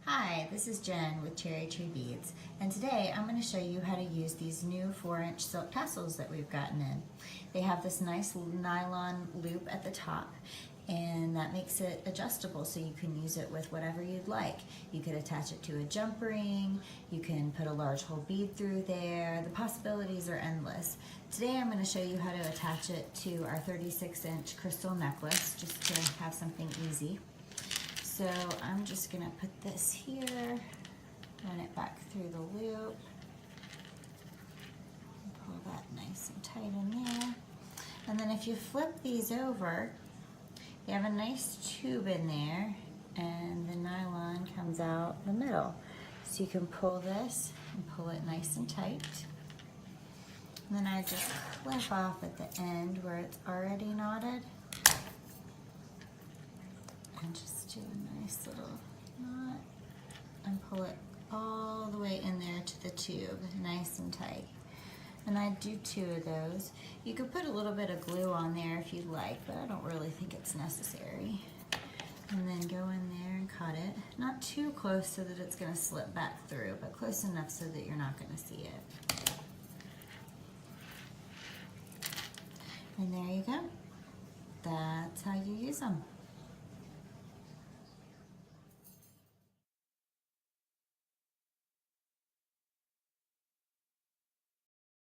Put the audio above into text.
Hi, this is Jen with Cherry Tree Beads, and today I'm going to show you how to use these new 4-inch silk tassels that we've gotten in. They have this nice nylon loop at the top, and that makes it adjustable so you can use it with whatever you'd like. You could attach it to a jump ring, you can put a large hole bead through there. The possibilities are endless. Today I'm going to show you how to attach it to our 36-inch crystal necklace, just to have something easy. So I'm just gonna put this here, run it back through the loop, pull that nice and tight in there. And then if you flip these over, you have a nice tube in there and the nylon comes out the middle. So you can pull this and pull it nice and tight. And then I just clip off at the end where it's already knotted. And just do a nice little knot and pull it all the way in there to the tube, nice and tight. And I do 2 of those. You could put a little bit of glue on there if you'd like, but I don't really think it's necessary. And then go in there and cut it. Not too close so that it's gonna slip back through, but close enough so that you're not gonna see it. And there you go. That's how you use them.